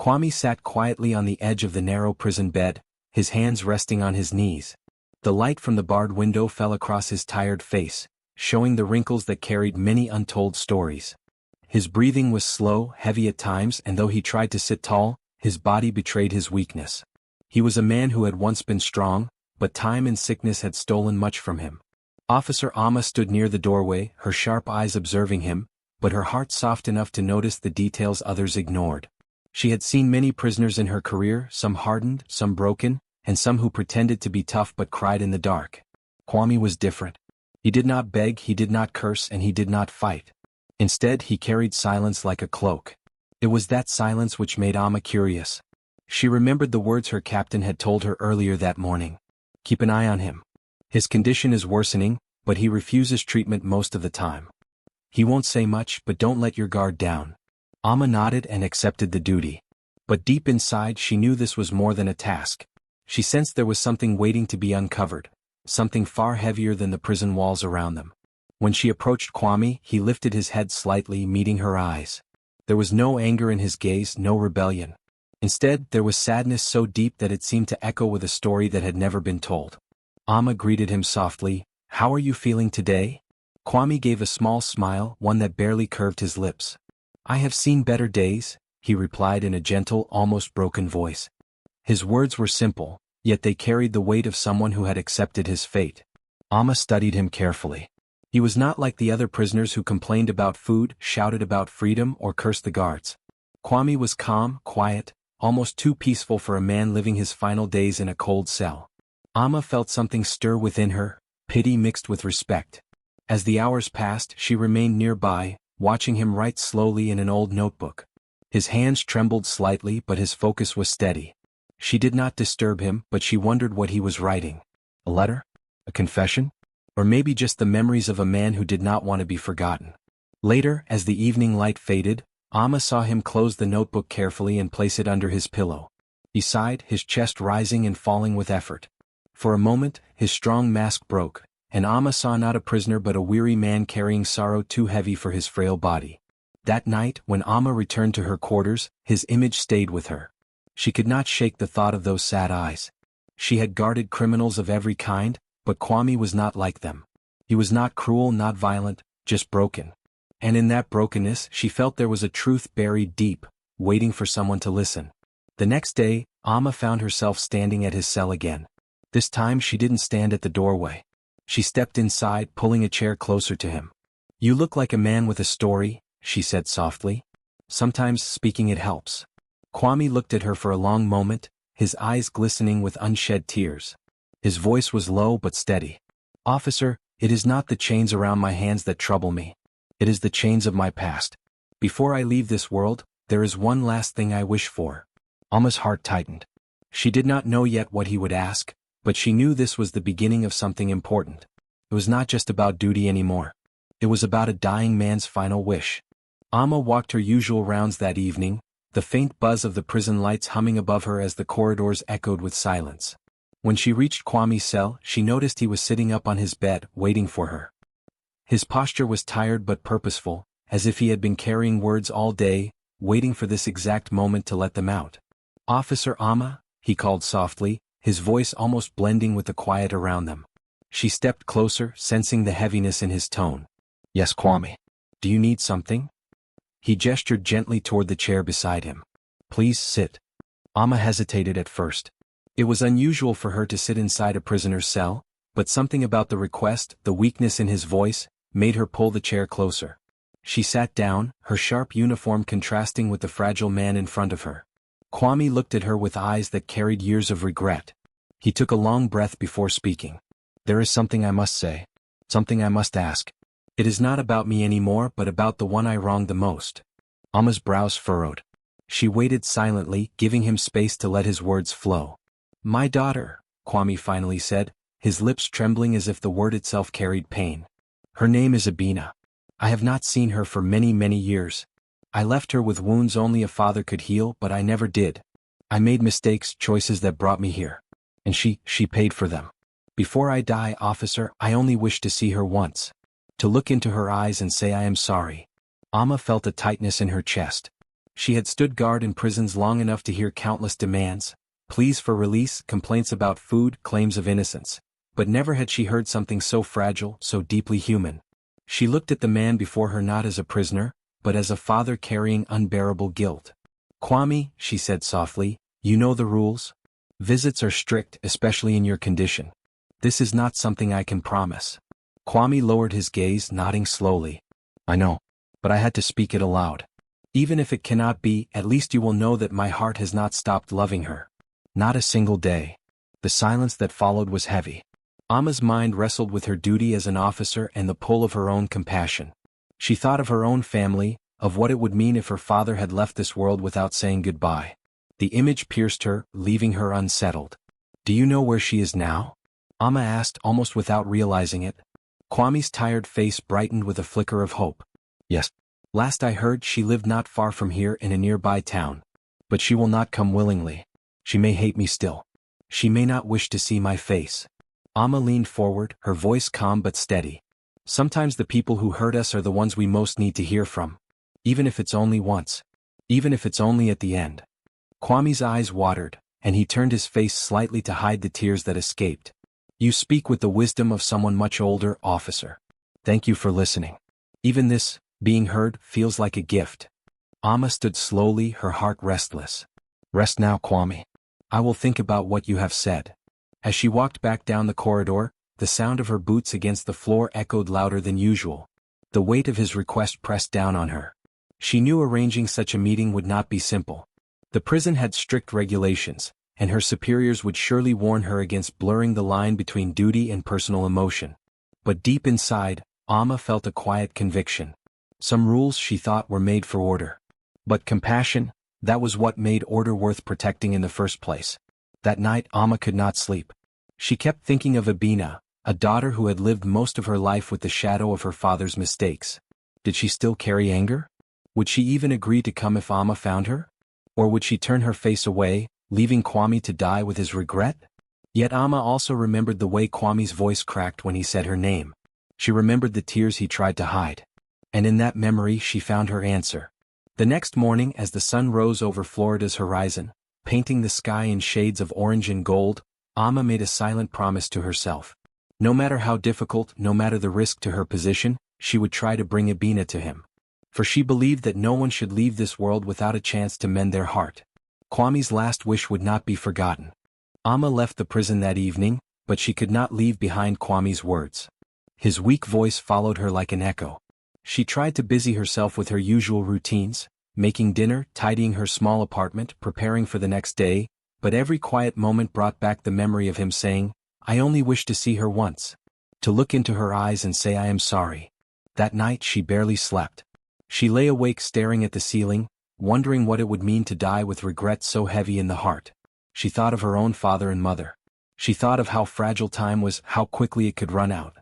Kwame sat quietly on the edge of the narrow prison bed, his hands resting on his knees. The light from the barred window fell across his tired face, showing the wrinkles that carried many untold stories. His breathing was slow, heavy at times, and though he tried to sit tall, his body betrayed his weakness. He was a man who had once been strong, but time and sickness had stolen much from him. Officer Amma stood near the doorway, her sharp eyes observing him, but her heart soft enough to notice the details others ignored. She had seen many prisoners in her career, some hardened, some broken, and some who pretended to be tough but cried in the dark. Kwame was different. He did not beg, he did not curse, and he did not fight. Instead, he carried silence like a cloak. It was that silence which made Amma curious. She remembered the words her captain had told her earlier that morning. Keep an eye on him. His condition is worsening, but he refuses treatment most of the time. He won't say much, but don't let your guard down. Amma nodded and accepted the duty. But deep inside she knew this was more than a task. She sensed there was something waiting to be uncovered, something far heavier than the prison walls around them. When she approached Kwame, he lifted his head slightly, meeting her eyes. There was no anger in his gaze, no rebellion. Instead, there was sadness so deep that it seemed to echo with a story that had never been told. Amma greeted him softly. How are you feeling today? Kwame gave a small smile, one that barely curved his lips. I have seen better days, he replied in a gentle, almost broken voice. His words were simple, yet they carried the weight of someone who had accepted his fate. Amma studied him carefully. He was not like the other prisoners who complained about food, shouted about freedom, or cursed the guards. Kwame was calm, quiet, almost too peaceful for a man living his final days in a cold cell. Amma felt something stir within her, pity mixed with respect. As the hours passed, she remained nearby, watching him write slowly in an old notebook. His hands trembled slightly, but his focus was steady. She did not disturb him, but she wondered what he was writing. A letter? A confession? Or maybe just the memories of a man who did not want to be forgotten. Later, as the evening light faded, Amma saw him close the notebook carefully and place it under his pillow. He sighed, his chest rising and falling with effort. For a moment, his strong mask broke, and Amma saw not a prisoner but a weary man carrying sorrow too heavy for his frail body. That night, when Amma returned to her quarters, his image stayed with her. She could not shake the thought of those sad eyes. She had guarded criminals of every kind, but Kwame was not like them. He was not cruel, not violent, just broken. And in that brokenness she felt there was a truth buried deep, waiting for someone to listen. The next day, Amma found herself standing at his cell again. This time she didn't stand at the doorway. She stepped inside, pulling a chair closer to him. You look like a man with a story, she said softly. Sometimes speaking it helps. Kwame looked at her for a long moment, his eyes glistening with unshed tears. His voice was low but steady. Officer, it is not the chains around my hands that trouble me. It is the chains of my past. Before I leave this world, there is one last thing I wish for. Amma's heart tightened. She did not know yet what he would ask, but she knew this was the beginning of something important. It was not just about duty anymore. It was about a dying man's final wish. Amma walked her usual rounds that evening, the faint buzz of the prison lights humming above her as the corridors echoed with silence. When she reached Kwame's cell, she noticed he was sitting up on his bed, waiting for her. His posture was tired but purposeful, as if he had been carrying words all day, waiting for this exact moment to let them out. Officer Amma, he called softly, his voice almost blending with the quiet around them. She stepped closer, sensing the heaviness in his tone. Yes, Kwame. Do you need something? He gestured gently toward the chair beside him. Please sit. Amma hesitated at first. It was unusual for her to sit inside a prisoner's cell, but something about the request, the weakness in his voice, made her pull the chair closer. She sat down, her sharp uniform contrasting with the fragile man in front of her. Kwame looked at her with eyes that carried years of regret. He took a long breath before speaking. There is something I must say. Something I must ask. It is not about me anymore but about the one I wronged the most. Amma's brows furrowed. She waited silently, giving him space to let his words flow. My daughter, Kwame finally said, his lips trembling as if the word itself carried pain. Her name is Abina. I have not seen her for many, many years. I left her with wounds only a father could heal, but I never did. I made mistakes, choices that brought me here. And she paid for them. Before I die, officer, I only wish to see her once. To look into her eyes and say I am sorry. Amma felt a tightness in her chest. She had stood guard in prisons long enough to hear countless demands, pleas for release, complaints about food, claims of innocence. But never had she heard something so fragile, so deeply human. She looked at the man before her not as a prisoner, but as a father carrying unbearable guilt. "Kwame," she said softly, "you know the rules? Visits are strict, especially in your condition. This is not something I can promise." Kwame lowered his gaze, nodding slowly. "I know. But I had to speak it aloud. Even if it cannot be, at least you will know that my heart has not stopped loving her. Not a single day." The silence that followed was heavy. Amma's mind wrestled with her duty as an officer and the pull of her own compassion. She thought of her own family, of what it would mean if her father had left this world without saying goodbye. The image pierced her, leaving her unsettled. "Do you know where she is now?" Amma asked, almost without realizing it. Kwame's tired face brightened with a flicker of hope. "Yes. Last I heard, she lived not far from here in a nearby town. But she will not come willingly. She may hate me still. She may not wish to see my face." Amma leaned forward, her voice calm but steady. "Sometimes the people who hurt us are the ones we most need to hear from. Even if it's only once. Even if it's only at the end." Kwame's eyes watered, and he turned his face slightly to hide the tears that escaped. "You speak with the wisdom of someone much older, officer. Thank you for listening. Even this, being heard, feels like a gift." Amma stood slowly, her heart restless. "Rest now, Kwame. I will think about what you have said." As she walked back down the corridor, the sound of her boots against the floor echoed louder than usual. The weight of his request pressed down on her. She knew arranging such a meeting would not be simple. The prison had strict regulations, and her superiors would surely warn her against blurring the line between duty and personal emotion. But deep inside, Amma felt a quiet conviction. Some rules, she thought, were made for order. But compassion, that was what made order worth protecting in the first place. That night Amma could not sleep. She kept thinking of Abina, a daughter who had lived most of her life with the shadow of her father's mistakes. Did she still carry anger? Would she even agree to come if Amma found her? Or would she turn her face away, leaving Kwame to die with his regret? Yet Amma also remembered the way Kwame's voice cracked when he said her name. She remembered the tears he tried to hide. And in that memory she found her answer. The next morning, as the sun rose over Florida's horizon, painting the sky in shades of orange and gold, Amma made a silent promise to herself. No matter how difficult, no matter the risk to her position, she would try to bring Abina to him. For she believed that no one should leave this world without a chance to mend their heart. Kwame's last wish would not be forgotten. Amma left the prison that evening, but she could not leave behind Kwame's words. His weak voice followed her like an echo. She tried to busy herself with her usual routines, making dinner, tidying her small apartment, preparing for the next day, but every quiet moment brought back the memory of him saying, "I only wish to see her once. To look into her eyes and say I am sorry." That night she barely slept. She lay awake staring at the ceiling, wondering what it would mean to die with regret so heavy in the heart. She thought of her own father and mother. She thought of how fragile time was, how quickly it could run out.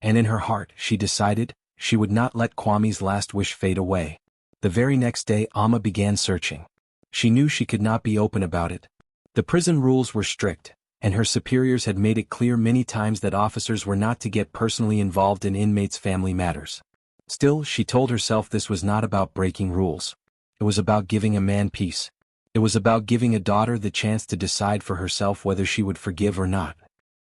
And in her heart, she decided, she would not let Kwame's last wish fade away. The very next day Amma began searching. She knew she could not be open about it. The prison rules were strict, and her superiors had made it clear many times that officers were not to get personally involved in inmates' family matters. Still, she told herself this was not about breaking rules. It was about giving a man peace. It was about giving a daughter the chance to decide for herself whether she would forgive or not.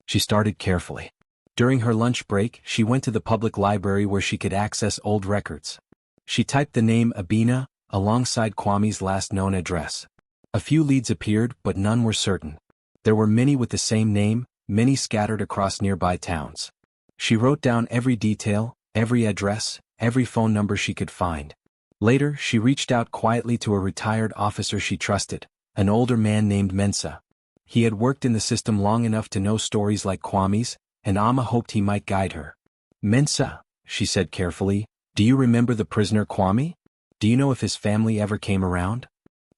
She started carefully. During her lunch break, she went to the public library where she could access old records. She typed the name Abina alongside Kwame's last known address. A few leads appeared, but none were certain. There were many with the same name, many scattered across nearby towns. She wrote down every detail, every address, every phone number she could find. Later, she reached out quietly to a retired officer she trusted, an older man named Mensa. He had worked in the system long enough to know stories like Kwame's, and Amma hoped he might guide her. "Mensa," she said carefully, "do you remember the prisoner Kwame? Do you know if his family ever came around?"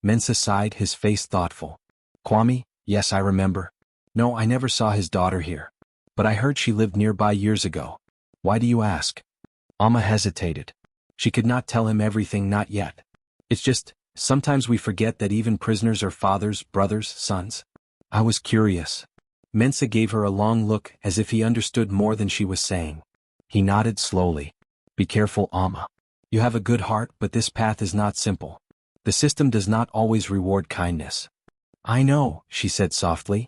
Mensa sighed, his face thoughtful. "Kwame, yes, I remember. No, I never saw his daughter here. But I heard she lived nearby years ago. Why do you ask?" Amma hesitated. She could not tell him everything, not yet. "It's just, sometimes we forget that even prisoners are fathers, brothers, sons. I was curious." Mensa gave her a long look as if he understood more than she was saying. He nodded slowly. "Be careful, Amma. You have a good heart, but this path is not simple. The system does not always reward kindness. I know, she said softly.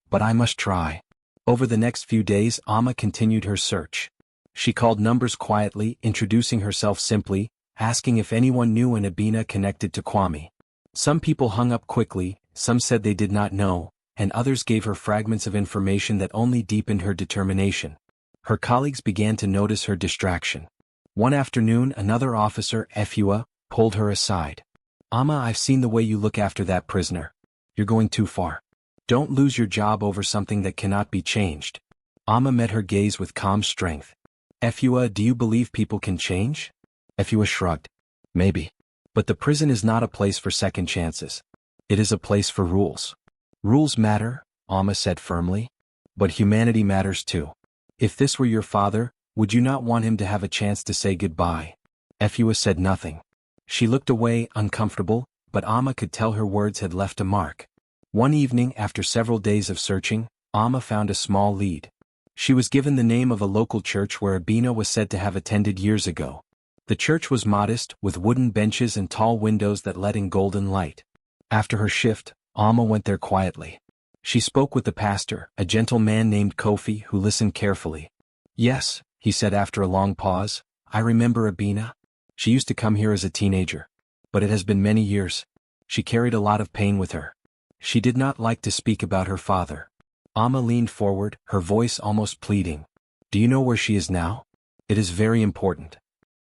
But I must try. Over the next few days, Amma continued her search. She called numbers quietly, introducing herself simply, asking if anyone knew an Abina connected to Kwame. Some people hung up quickly, some said they did not know, and others gave her fragments of information that only deepened her determination. Her colleagues began to notice her distraction. One afternoon, another officer, Efua, pulled her aside. Amma, I've seen the way you look after that prisoner. You're going too far. Don't lose your job over something that cannot be changed. Amma met her gaze with calm strength. Efua, do you believe people can change? Efua shrugged. Maybe. But the prison is not a place for second chances. It is a place for rules. Rules matter, Amma said firmly. But humanity matters too. If this were your father, would you not want him to have a chance to say goodbye? Efua said nothing. She looked away, uncomfortable, but Amma could tell her words had left a mark. One evening, after several days of searching, Amma found a small lead. She was given the name of a local church where Abina was said to have attended years ago. The church was modest, with wooden benches and tall windows that let in golden light. After her shift, Amma went there quietly. She spoke with the pastor, a gentle man named Kofi, who listened carefully. Yes, he said after a long pause, I remember Abina. She used to come here as a teenager. But it has been many years. She carried a lot of pain with her. She did not like to speak about her father. Amma leaned forward, her voice almost pleading. Do you know where she is now? It is very important.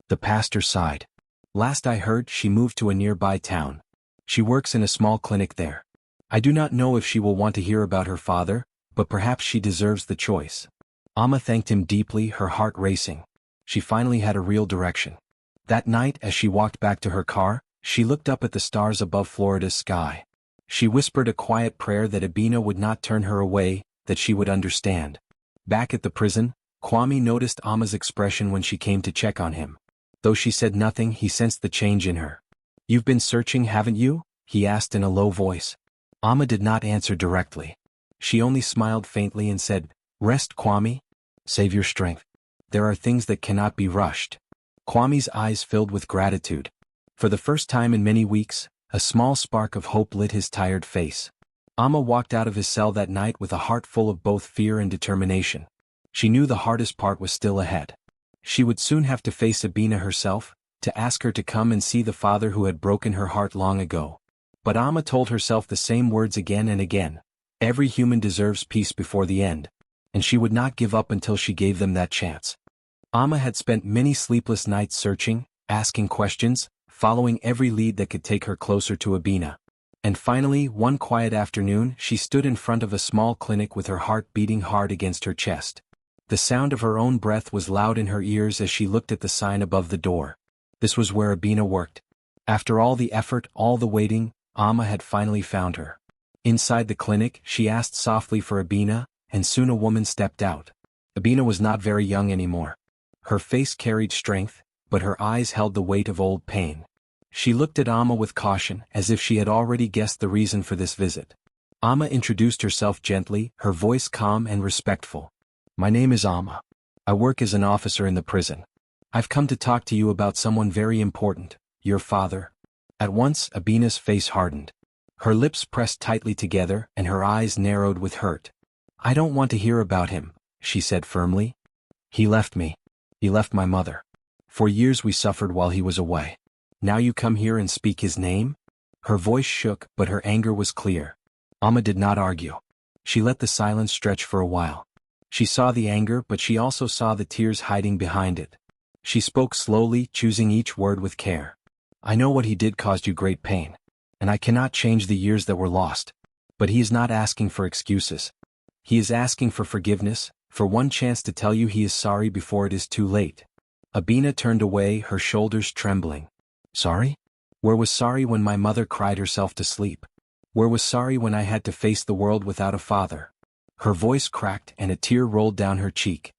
The pastor sighed. Last I heard, she moved to a nearby town. She works in a small clinic there. I do not know if she will want to hear about her father, but perhaps she deserves the choice. Amma thanked him deeply, her heart racing. She finally had a real direction. That night, as she walked back to her car, she looked up at the stars above Florida's sky. She whispered a quiet prayer that Abina would not turn her away, that she would understand. Back at the prison, Kwame noticed Amma's expression when she came to check on him. Though she said nothing, he sensed the change in her. You've been searching, haven't you? He asked in a low voice. Amma did not answer directly. She only smiled faintly and said, Rest, Kwame. Save your strength. There are things that cannot be rushed. Kwame's eyes filled with gratitude. For the first time in many weeks, a small spark of hope lit his tired face. Amma walked out of his cell that night with a heart full of both fear and determination. She knew the hardest part was still ahead. She would soon have to face Abina herself, to ask her to come and see the father who had broken her heart long ago. But Amma told herself the same words again and again. Every human deserves peace before the end. And she would not give up until she gave them that chance. Amma had spent many sleepless nights searching, asking questions, following every lead that could take her closer to Abina. And finally, one quiet afternoon, she stood in front of a small clinic with her heart beating hard against her chest. The sound of her own breath was loud in her ears as she looked at the sign above the door. This was where Abina worked. After all the effort, all the waiting, Amma had finally found her. Inside the clinic, she asked softly for Abina, and soon a woman stepped out. Abina was not very young anymore. Her face carried strength, but her eyes held the weight of old pain. She looked at Amma with caution, as if she had already guessed the reason for this visit. Amma introduced herself gently, her voice calm and respectful. My name is Amma. I work as an officer in the prison. I've come to talk to you about someone very important, your father. At once, Abina's face hardened. Her lips pressed tightly together, and her eyes narrowed with hurt. I don't want to hear about him, she said firmly. He left me. He left my mother. For years we suffered while he was away. Now you come here and speak his name? Her voice shook, but her anger was clear. Amma did not argue. She let the silence stretch for a while. She saw the anger, but she also saw the tears hiding behind it. She spoke slowly, choosing each word with care. I know what he did caused you great pain. And I cannot change the years that were lost. But he is not asking for excuses. He is asking for forgiveness, for one chance to tell you he is sorry before it is too late. Abina turned away, her shoulders trembling. Sorry? Where was sorry when my mother cried herself to sleep? Where was sorry when I had to face the world without a father? Her voice cracked and a tear rolled down her cheek.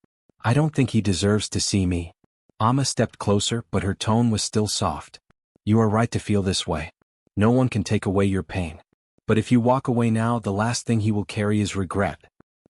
I don't think he deserves to see me. Amma stepped closer, but her tone was still soft. You are right to feel this way. No one can take away your pain. But if you walk away now, the last thing he will carry is regret.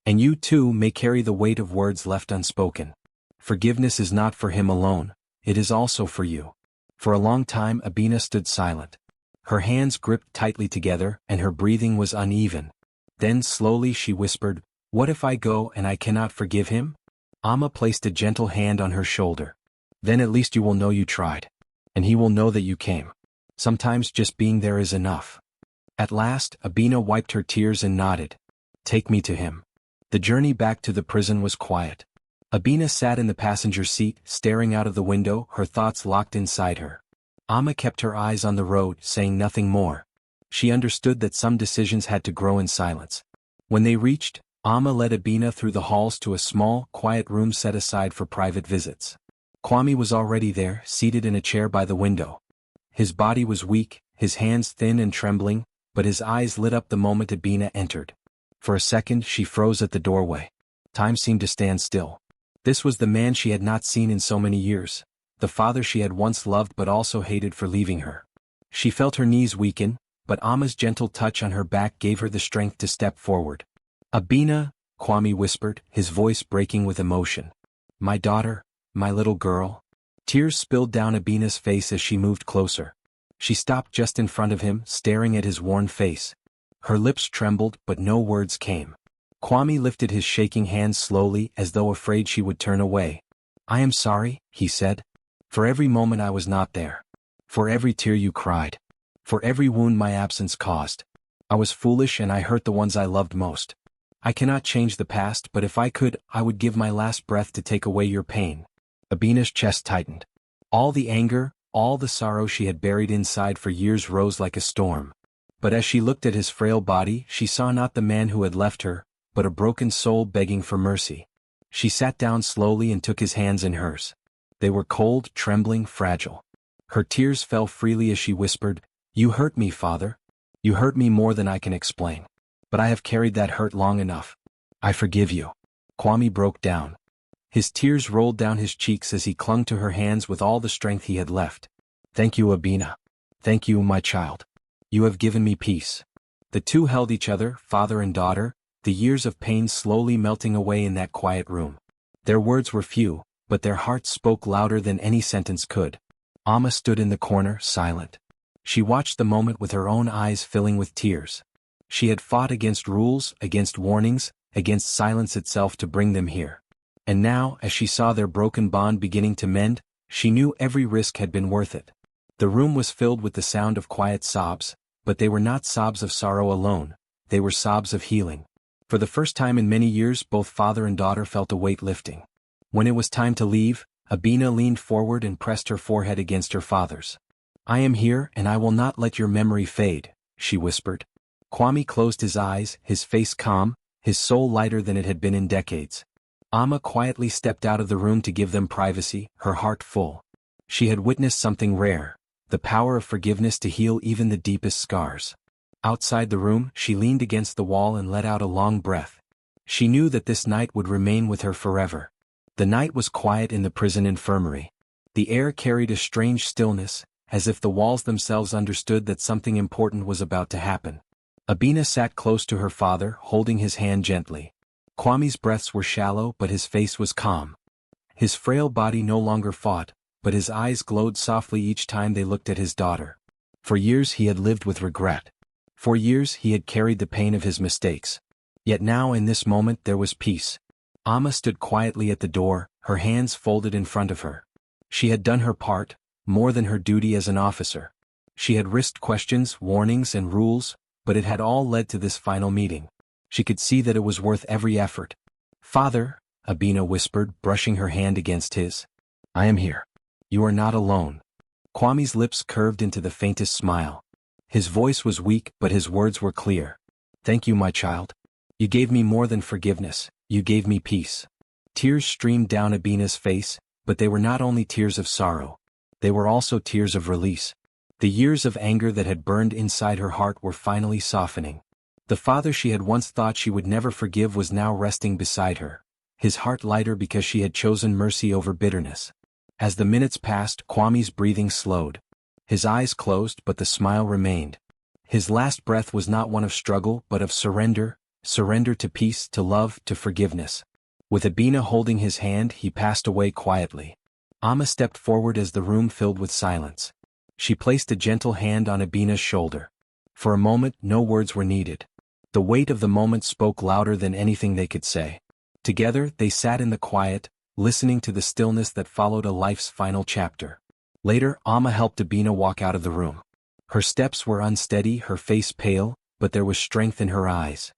And you too may carry the weight of words left unspoken. Forgiveness is not for him alone, it is also for you. For a long time Abina stood silent. Her hands gripped tightly together and her breathing was uneven. Then slowly she whispered, "What if I go and I cannot forgive him?" Amma placed a gentle hand on her shoulder. "Then at least you will know you tried. And he will know that you came. Sometimes just being there is enough." At last, Abina wiped her tears and nodded. "Take me to him." The journey back to the prison was quiet. Abina sat in the passenger seat, staring out of the window, her thoughts locked inside her. Amma kept her eyes on the road, saying nothing more. She understood that some decisions had to grow in silence. When they reached, Amma led Abina through the halls to a small, quiet room set aside for private visits. Kwame was already there, seated in a chair by the window. His body was weak, his hands thin and trembling, but his eyes lit up the moment Abina entered. For a second she froze at the doorway. Time seemed to stand still. This was the man she had not seen in so many years, the father she had once loved but also hated for leaving her. She felt her knees weaken, but Amma's gentle touch on her back gave her the strength to step forward. "Abina," Kwame whispered, his voice breaking with emotion. "My daughter, my little girl." Tears spilled down Abina's face as she moved closer. She stopped just in front of him, staring at his worn face. Her lips trembled, but no words came. Kwame lifted his shaking hand slowly as though afraid she would turn away. "I am sorry," he said. "For every moment I was not there. For every tear you cried. For every wound my absence caused. I was foolish and I hurt the ones I loved most. I cannot change the past, but if I could, I would give my last breath to take away your pain." Abina's chest tightened. All the anger, all the sorrow she had buried inside for years rose like a storm. But as she looked at his frail body, she saw not the man who had left her, but a broken soul begging for mercy. She sat down slowly and took his hands in hers. They were cold, trembling, fragile. Her tears fell freely as she whispered, "You hurt me, father. You hurt me more than I can explain. But I have carried that hurt long enough. I forgive you." Kwame broke down. His tears rolled down his cheeks as he clung to her hands with all the strength he had left. "Thank you, Abina. Thank you, my child. You have given me peace." The two held each other, father and daughter, the years of pain slowly melting away in that quiet room. Their words were few, but their hearts spoke louder than any sentence could. Amma stood in the corner, silent. She watched the moment with her own eyes filling with tears. She had fought against rules, against warnings, against silence itself to bring them here. And now, as she saw their broken bond beginning to mend, she knew every risk had been worth it. The room was filled with the sound of quiet sobs, but they were not sobs of sorrow alone, they were sobs of healing. For the first time in many years, both father and daughter felt a weight lifting. When it was time to leave, Abina leaned forward and pressed her forehead against her father's. "I am here and I will not let your memory fade," she whispered. Kwame closed his eyes, his face calm, his soul lighter than it had been in decades. Amma quietly stepped out of the room to give them privacy, her heart full. She had witnessed something rare, the power of forgiveness to heal even the deepest scars. Outside the room, she leaned against the wall and let out a long breath. She knew that this night would remain with her forever. The night was quiet in the prison infirmary. The air carried a strange stillness, as if the walls themselves understood that something important was about to happen. Abina sat close to her father, holding his hand gently. Kwame's breaths were shallow but his face was calm. His frail body no longer fought, but his eyes glowed softly each time they looked at his daughter. For years he had lived with regret. For years he had carried the pain of his mistakes. Yet now in this moment there was peace. Amma stood quietly at the door, her hands folded in front of her. She had done her part, more than her duty as an officer. She had risked questions, warnings and rules, but it had all led to this final meeting. She could see that it was worth every effort. "Father," Abina whispered, brushing her hand against his. "I am here. You are not alone." Kwame's lips curved into the faintest smile. His voice was weak, but his words were clear. "Thank you, my child. You gave me more than forgiveness, you gave me peace." Tears streamed down Abina's face, but they were not only tears of sorrow. They were also tears of release. The years of anger that had burned inside her heart were finally softening. The father she had once thought she would never forgive was now resting beside her, his heart lighter because she had chosen mercy over bitterness. As the minutes passed, Kwame's breathing slowed. His eyes closed but the smile remained. His last breath was not one of struggle but of surrender, surrender to peace, to love, to forgiveness. With Abina holding his hand, he passed away quietly. Amma stepped forward as the room filled with silence. She placed a gentle hand on Abina's shoulder. For a moment, no words were needed. The weight of the moment spoke louder than anything they could say. Together, they sat in the quiet, listening to the stillness that followed a life's final chapter. Later, Amma helped Abina walk out of the room. Her steps were unsteady, her face pale, but there was strength in her eyes.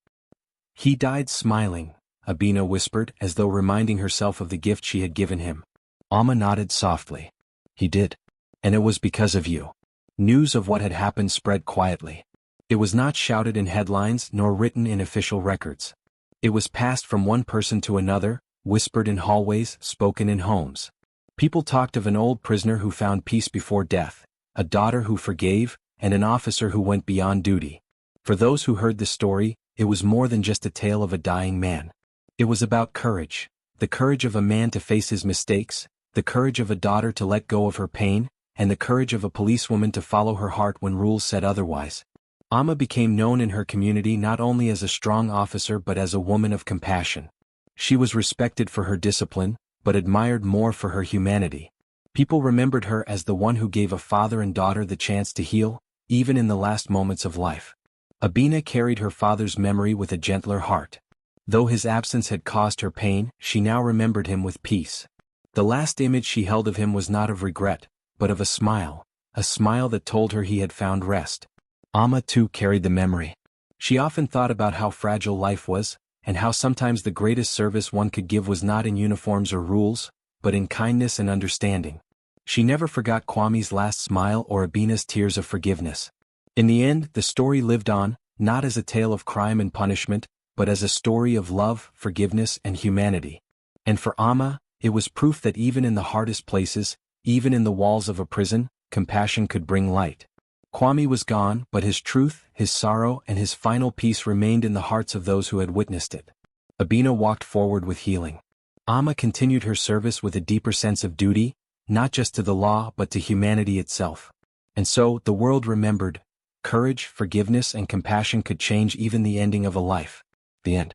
"He died smiling," Abina whispered, as though reminding herself of the gift she had given him. Amma nodded softly. "He did. And it was because of you." News of what had happened spread quietly. It was not shouted in headlines nor written in official records. It was passed from one person to another, whispered in hallways, spoken in homes. People talked of an old prisoner who found peace before death, a daughter who forgave, and an officer who went beyond duty. For those who heard the story, it was more than just a tale of a dying man. It was about courage, the courage of a man to face his mistakes, the courage of a daughter to let go of her pain, and the courage of a policewoman to follow her heart when rules said otherwise. Amma became known in her community not only as a strong officer but as a woman of compassion. She was respected for her discipline, but admired more for her humanity. People remembered her as the one who gave a father and daughter the chance to heal, even in the last moments of life. Abina carried her father's memory with a gentler heart. Though his absence had caused her pain, she now remembered him with peace. The last image she held of him was not of regret, but of a smile that told her he had found rest. Amma too carried the memory. She often thought about how fragile life was, and how sometimes the greatest service one could give was not in uniforms or rules, but in kindness and understanding. She never forgot Kwame's last smile or Abina's tears of forgiveness. In the end, the story lived on, not as a tale of crime and punishment, but as a story of love, forgiveness, and humanity. And for Amma, it was proof that even in the hardest places, even in the walls of a prison, compassion could bring light. Kwame was gone, but his truth, his sorrow, and his final peace remained in the hearts of those who had witnessed it. Abina walked forward with healing. Amma continued her service with a deeper sense of duty, not just to the law but to humanity itself. And so, the world remembered, courage, forgiveness, and compassion could change even the ending of a life. The end.